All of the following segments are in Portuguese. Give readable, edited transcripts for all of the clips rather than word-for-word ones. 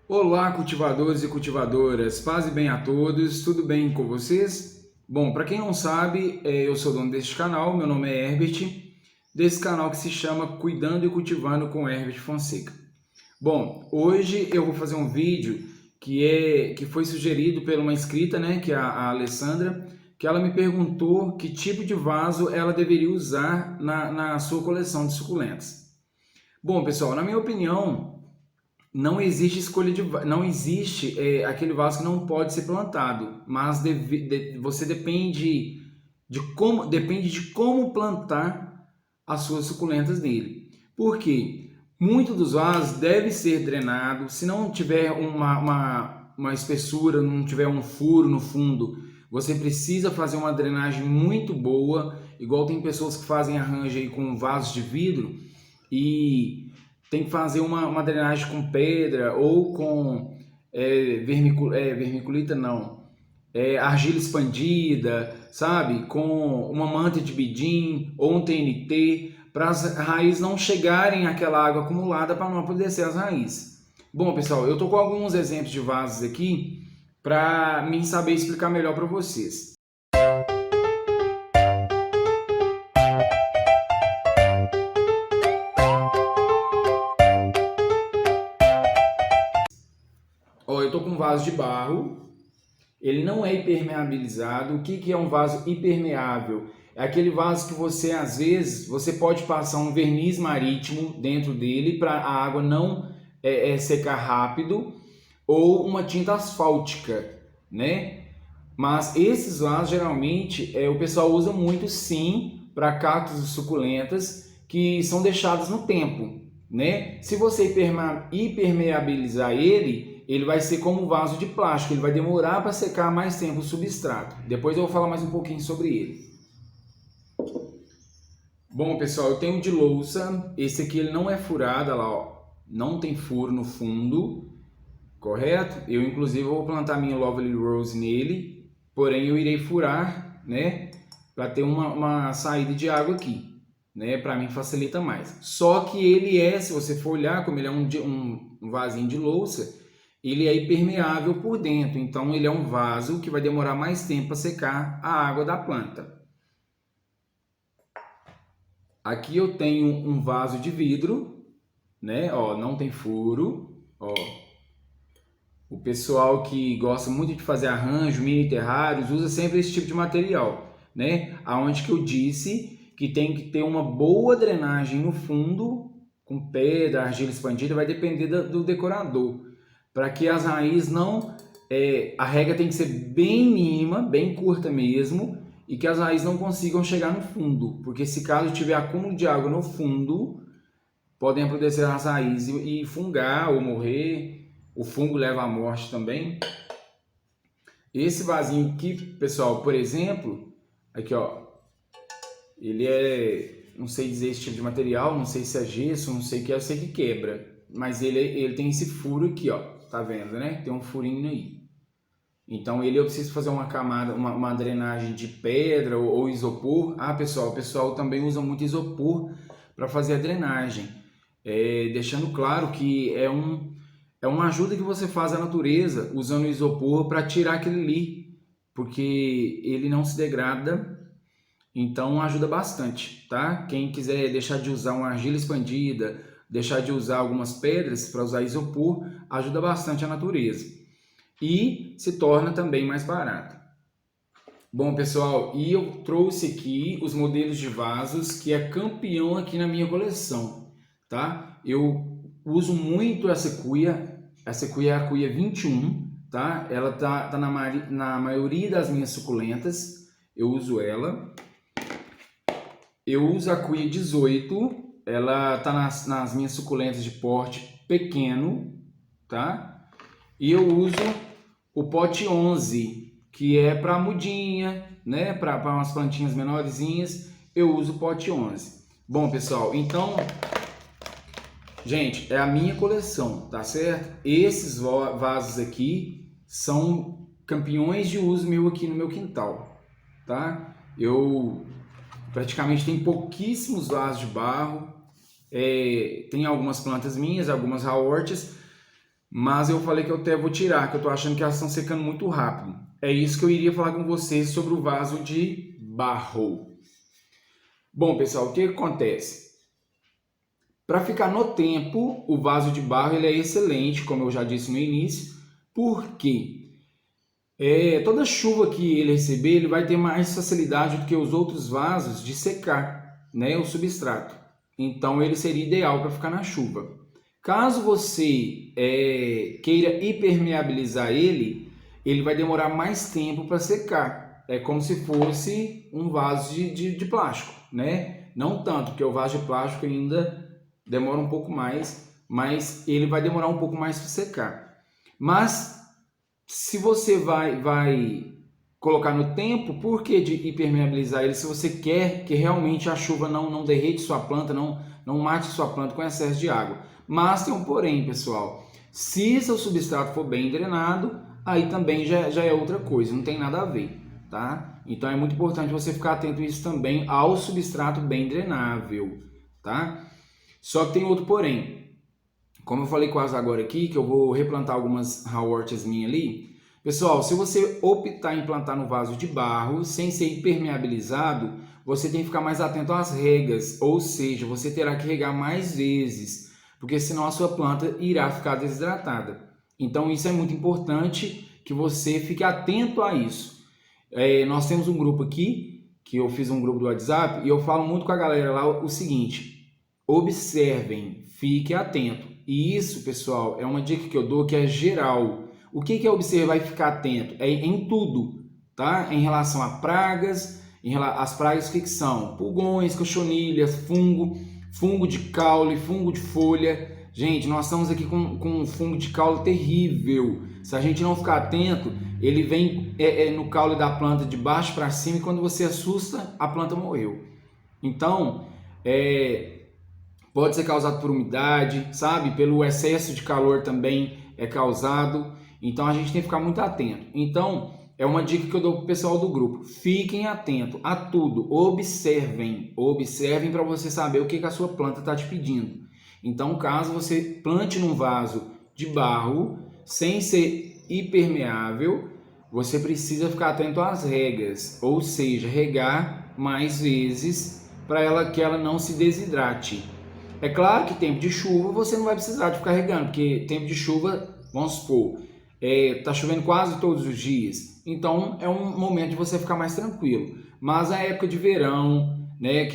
Olá, cultivadores e cultivadoras, paz e bem a todos, tudo bem com vocês? Bom, para quem não sabe, eu sou dono deste canal, meu nome é Herbert, desse canal que se chama Cuidando e Cultivando com Herbert Fonseca. Bom, hoje eu vou fazer um vídeo que foi sugerido por uma inscrita, né, que é a Alessandra, que ela me perguntou que tipo de vaso ela deveria usar na sua coleção de suculentas. Bom, pessoal, na minha opinião, não existe escolha não existe aquele vaso que não pode ser plantado, mas você depende de como plantar as suas suculentas nele. Por quê? Muitos dos vasos deve ser drenado, se não tiver uma espessura, não tiver um furo no fundo, você precisa fazer uma drenagem muito boa, igual tem pessoas que fazem arranjo aí com vasos de vidro e tem que fazer uma drenagem com pedra ou com vermiculita, não, argila expandida, sabe? Com uma manta de bidim ou um TNT, para as raízes não chegarem àquela água acumulada para não apodrecer as raízes. Bom, pessoal, eu estou com alguns exemplos de vasos aqui para mim saber explicar melhor para vocês. Ó, eu estou com um vaso de barro. Ele não é impermeabilizado. O que é um vaso impermeável? É aquele vaso que você, às vezes, você pode passar um verniz marítimo dentro dele para a água não secar rápido, ou uma tinta asfáltica, né? Mas esses vasos, geralmente, o pessoal usa muito, sim, para cactos e suculentas que são deixados no tempo, né? Se você impermeabilizar ele vai ser como um vaso de plástico, ele vai demorar para secar mais tempo o substrato. Depois eu vou falar mais um pouquinho sobre ele. Bom, pessoal, eu tenho um de louça. Esse aqui ele não é furado, olha lá, ó, não tem furo no fundo, correto? Eu inclusive vou plantar minha Lovely Rose nele, porém eu irei furar, né, para ter uma saída de água aqui, né? Para mim facilita mais. Só que ele se você for olhar, como ele é um vasinho de louça, ele é impermeável por dentro, então ele é um vaso que vai demorar mais tempo para secar a água da planta. Aqui eu tenho um vaso de vidro, né? Ó, não tem furo, ó. O pessoal que gosta muito de fazer arranjo, mini terrários, usa sempre esse tipo de material, né? Aonde que eu disse que tem que ter uma boa drenagem no fundo, com pedra, argila expandida, vai depender do decorador, para que as raízes não, a rega tem que ser bem mínima, bem curta mesmo, e que as raízes não consigam chegar no fundo, porque se caso tiver acúmulo de água no fundo, podem apodrecer as raízes e fungar ou morrer. O fungo leva à morte também. Esse vasinho aqui, pessoal, por exemplo, aqui ó, ele não sei dizer esse tipo de material, não sei se é gesso, não sei o que é, eu sei que quebra, mas ele tem esse furo aqui, ó, tá vendo, né? Tem um furinho aí. Então eu preciso fazer uma camada, uma drenagem de pedra ou isopor. Ah, pessoal, o pessoal também usa muito isopor para fazer a drenagem, deixando claro que é uma ajuda que você faz à natureza usando o isopor para tirar aquele ali, porque ele não se degrada, então ajuda bastante, tá? Quem quiser deixar de usar uma argila expandida, deixar de usar algumas pedras para usar isopor, ajuda bastante a natureza e se torna também mais barato. Bom, pessoal, e eu trouxe aqui os modelos de vasos que é campeão aqui na minha coleção, tá? Eu uso muito essa cuia é a cuia 21, tá? Ela tá na maioria das minhas suculentas, eu uso ela. Eu uso a cuia 18, ela tá nas minhas suculentas de porte pequeno, tá? E eu uso o pote 11, que é para mudinha, né? Para umas plantinhas menorzinhas, eu uso o pote 11. Bom, pessoal, então, gente, é a minha coleção, tá certo? Esses vasos aqui são campeões de uso meu aqui no meu quintal, tá? Eu praticamente tenho pouquíssimos vasos de barro, tem algumas plantas minhas, algumas hortas, mas eu falei que eu até vou tirar, que eu tô achando que elas estão secando muito rápido. É isso que eu iria falar com vocês sobre o vaso de barro. Bom, pessoal, o que acontece? Para ficar no tempo, o vaso de barro ele é excelente, como eu já disse no início, porque toda chuva que ele receber, ele vai ter mais facilidade do que os outros vasos de secar, né, o substrato. Então ele seria ideal para ficar na chuva. Caso você queira impermeabilizar ele, ele vai demorar mais tempo para secar. É como se fosse um vaso de plástico, né? Não tanto, porque o vaso de plástico ainda demora um pouco mais, mas ele vai demorar um pouco mais para secar. Mas se você vai colocar no tempo, por que de impermeabilizar ele? Se você quer que realmente a chuva não derrete sua planta, não mate sua planta com excesso de água. Mas tem um porém, pessoal. Se seu substrato for bem drenado, aí também já é outra coisa, não tem nada a ver, tá? Então é muito importante você ficar atento a isso também ao substrato bem drenável, tá? Só que tem outro porém. Como eu falei quase agora aqui, que eu vou replantar algumas raworts minhas ali. Pessoal, se você optar em plantar no vaso de barro, sem ser impermeabilizado, você tem que ficar mais atento às regas, ou seja, você terá que regar mais vezes, porque senão a sua planta irá ficar desidratada. Então isso é muito importante que você fique atento a isso. Nós temos um grupo aqui, que eu fiz um grupo do WhatsApp, e eu falo muito com a galera lá o seguinte: observem, fique atento. E isso, pessoal, é uma dica que eu dou que é geral. O que é observar e ficar atento? É em tudo, tá? Em relação a pragas, as pragas que são? Pulgões, cochonilhas, fungo de caule, fungo de folha. Gente, nós estamos aqui com um fungo de caule terrível. Se a gente não ficar atento, ele vem no caule da planta de baixo para cima e quando você assusta, a planta morreu. Então, pode ser causado por umidade, sabe? Pelo excesso de calor também é causado. Então a gente tem que ficar muito atento. Então é uma dica que eu dou para o pessoal do grupo. Fiquem atentos a tudo. Observem para você saber o que a sua planta está te pedindo. Então caso você plante num vaso de barro, sem ser impermeável, você precisa ficar atento às regas. Ou seja, regar mais vezes para que ela não se desidrate. É claro que tempo de chuva você não vai precisar de ficar regando, porque tempo de chuva, vamos supor, tá chovendo quase todos os dias, então é um momento de você ficar mais tranquilo. Mas a época de verão, né,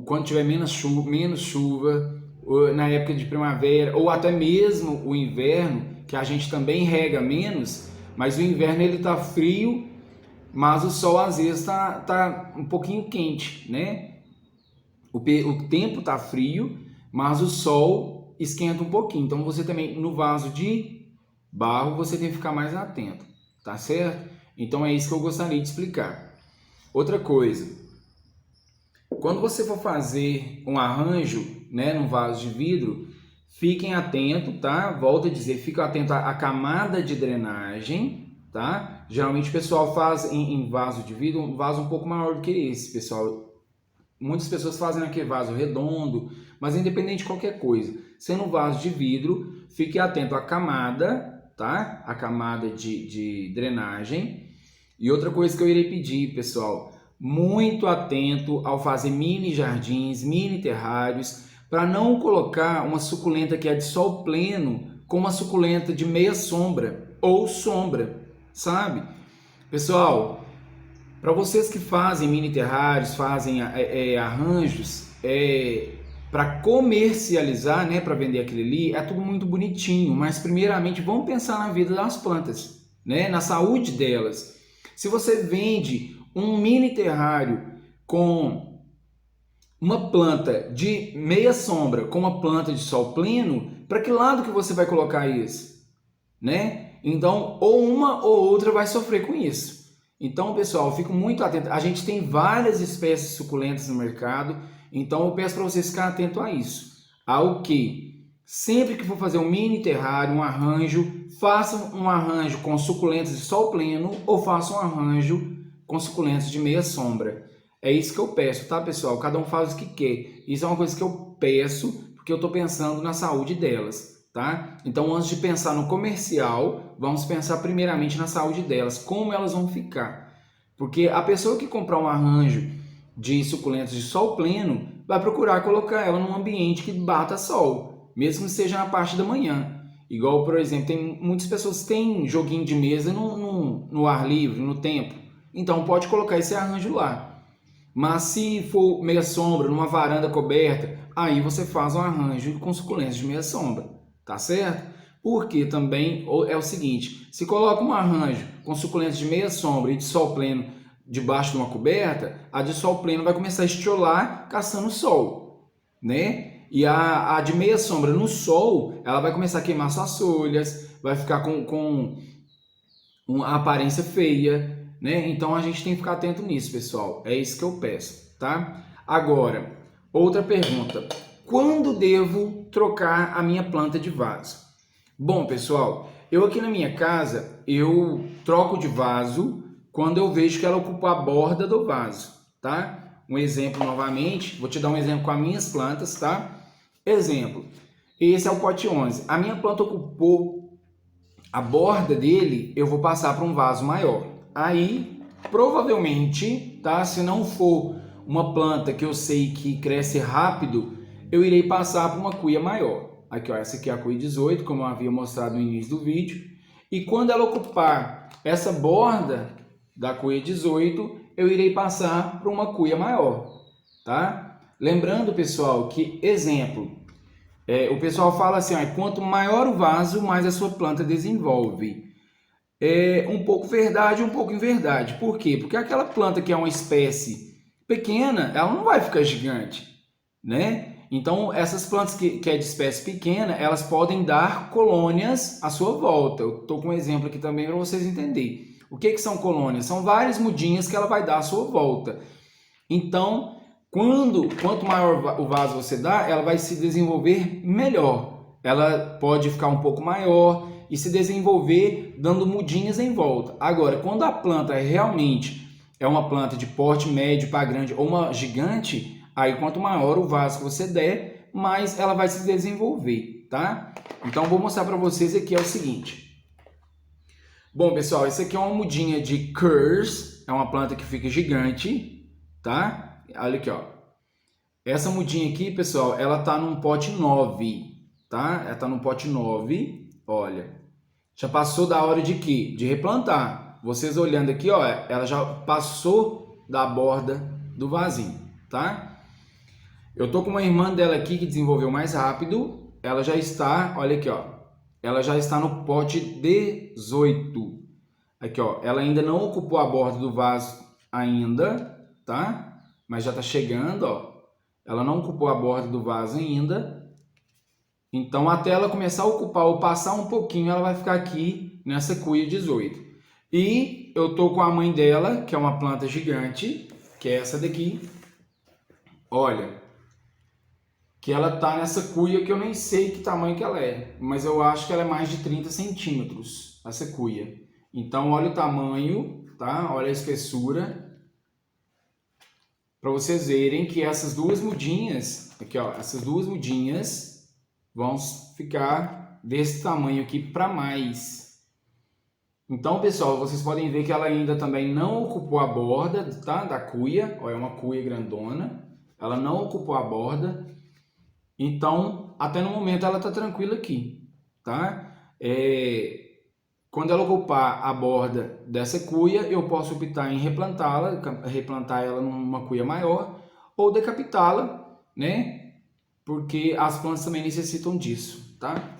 quando tiver menos chuva, na época de primavera, ou até mesmo o inverno, que a gente também rega menos, mas o inverno ele tá frio, mas o sol às vezes tá um pouquinho quente, né? O tempo tá frio, mas o sol esquenta um pouquinho. Então você também, no vaso de barro, você tem que ficar mais atento, tá certo? Então é isso que eu gostaria de explicar. Outra coisa, quando você for fazer um arranjo, né, num vaso de vidro, fiquem atentos, tá? Volto a dizer, fiquem atentos à camada de drenagem, tá? Geralmente o pessoal faz em vaso de vidro um vaso um pouco maior do que esse, pessoal. Muitas pessoas fazem aquele vaso redondo, mas independente de qualquer coisa, sendo um vaso de vidro, fique atento à camada, tá? A camada de drenagem. E outra coisa que eu irei pedir, pessoal, muito atento ao fazer mini jardins, mini terrários, para não colocar uma suculenta que é de sol pleno com uma suculenta de meia sombra ou sombra, sabe? Pessoal, para vocês que fazem mini terrários, fazem arranjos para comercializar, né, para vender aquele ali, é tudo muito bonitinho, mas primeiramente vamos pensar na vida das plantas, né, na saúde delas. Se você vende um mini terrário com uma planta de meia sombra com uma planta de sol pleno, para que lado que você vai colocar isso, né? Então, ou uma ou outra vai sofrer com isso. Então, pessoal, fico muito atento. A gente tem várias espécies suculentas no mercado, então eu peço para vocês ficarem atentos a isso. Ao que, sempre que for fazer um mini terrário, um arranjo, façam um arranjo com suculentas de sol pleno ou façam um arranjo com suculentas de meia sombra. É isso que eu peço, tá, pessoal? Cada um faz o que quer. Isso é uma coisa que eu peço porque eu estou pensando na saúde delas. tá? Então, antes de pensar no comercial, vamos pensar primeiramente na saúde delas, como elas vão ficar. Porque a pessoa que comprar um arranjo de suculentas de sol pleno vai procurar colocar ela num ambiente que bata sol, mesmo que seja na parte da manhã. Igual, por exemplo, tem muitas pessoas que têm joguinho de mesa no ar livre, no tempo. Então pode colocar esse arranjo lá. Mas se for meia sombra, numa varanda coberta, aí você faz um arranjo com suculentas de meia sombra, tá certo? Porque também é o seguinte, se coloca um arranjo com suculentas de meia sombra e de sol pleno debaixo de uma coberta, a de sol pleno vai começar a estiolar caçando sol, né? E a de meia sombra no sol, ela vai começar a queimar suas folhas, vai ficar com uma aparência feia, né? Então a gente tem que ficar atento nisso, pessoal. É isso que eu peço, tá? Agora, outra pergunta. Quando devo trocar a minha planta de vaso? Bom, pessoal, eu aqui na minha casa, eu troco de vaso quando eu vejo que ela ocupa a borda do vaso, tá? Um exemplo novamente, vou te dar um exemplo com as minhas plantas, tá? Exemplo, esse é o pote 11. A minha planta ocupou a borda dele, eu vou passar para um vaso maior. Aí, provavelmente, tá? Se não for uma planta que eu sei que cresce rápido, eu irei passar para uma cuia maior. Aqui, ó, essa aqui é a cuia 18, como eu havia mostrado no início do vídeo. E quando ela ocupar essa borda da cuia 18, eu irei passar para uma cuia maior, tá? Lembrando, pessoal, que, exemplo, o pessoal fala assim, ó, quanto maior o vaso, mais a sua planta desenvolve. É um pouco verdade, um pouco inverdade. Por quê? Porque aquela planta que é uma espécie pequena, ela não vai ficar gigante, né? Então, essas plantas que é de espécie pequena, elas podem dar colônias à sua volta. Eu estou com um exemplo aqui também para vocês entenderem. O que são colônias? São várias mudinhas que ela vai dar à sua volta. Então, quanto maior o vaso você dá, ela vai se desenvolver melhor. Ela pode ficar um pouco maior e se desenvolver dando mudinhas em volta. Agora, quando a planta realmente é uma planta de porte médio para grande ou uma gigante, aí quanto maior o vaso que você der, mais ela vai se desenvolver, tá? Então, vou mostrar para vocês aqui é o seguinte. Bom, pessoal, isso aqui é uma mudinha de Curse, é uma planta que fica gigante, tá? Olha aqui, ó. Essa mudinha aqui, pessoal, ela tá num pote 9, tá? Ela tá num pote 9, olha. Já passou da hora de quê? De replantar. Vocês olhando aqui, ó, ela já passou da borda do vasinho, tá? Eu tô com uma irmã dela aqui que desenvolveu mais rápido. Ela já está, olha aqui, ó. Ela já está no pote 18. Aqui, ó. Ela ainda não ocupou a borda do vaso ainda, tá? Mas já está chegando, ó. Ela não ocupou a borda do vaso ainda. Então, até ela começar a ocupar ou passar um pouquinho, ela vai ficar aqui nessa cuia 18. E eu tô com a mãe dela, que é uma planta gigante, que é essa daqui. Olha, que ela tá nessa cuia que eu nem sei que tamanho que ela é, mas eu acho que ela é mais de 30 centímetros, essa cuia. Então, olha o tamanho, tá? Olha a espessura. Para vocês verem que essas duas mudinhas, aqui ó, essas duas mudinhas vão ficar desse tamanho aqui para mais. Então, pessoal, vocês podem ver que ela ainda também não ocupou a borda, tá? Da cuia, ó, é uma cuia grandona, ela não ocupou a borda. Então, até no momento ela tá tranquila aqui, tá? Quando ela ocupar a borda dessa cuia, eu posso optar em replantar ela numa cuia maior ou decapitá-la, né? Porque as plantas também necessitam disso, tá?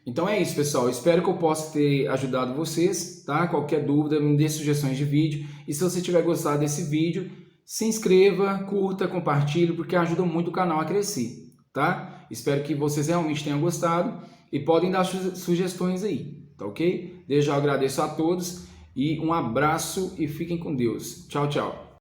Então é isso, pessoal. Espero que eu possa ter ajudado vocês, tá? Qualquer dúvida, me dê sugestões de vídeo. E se você tiver gostado desse vídeo, se inscreva, curta, compartilhe, porque ajuda muito o canal a crescer, tá? Espero que vocês realmente tenham gostado e podem dar sugestões aí. Tá ok? Desde já agradeço a todos e um abraço e fiquem com Deus. Tchau, tchau.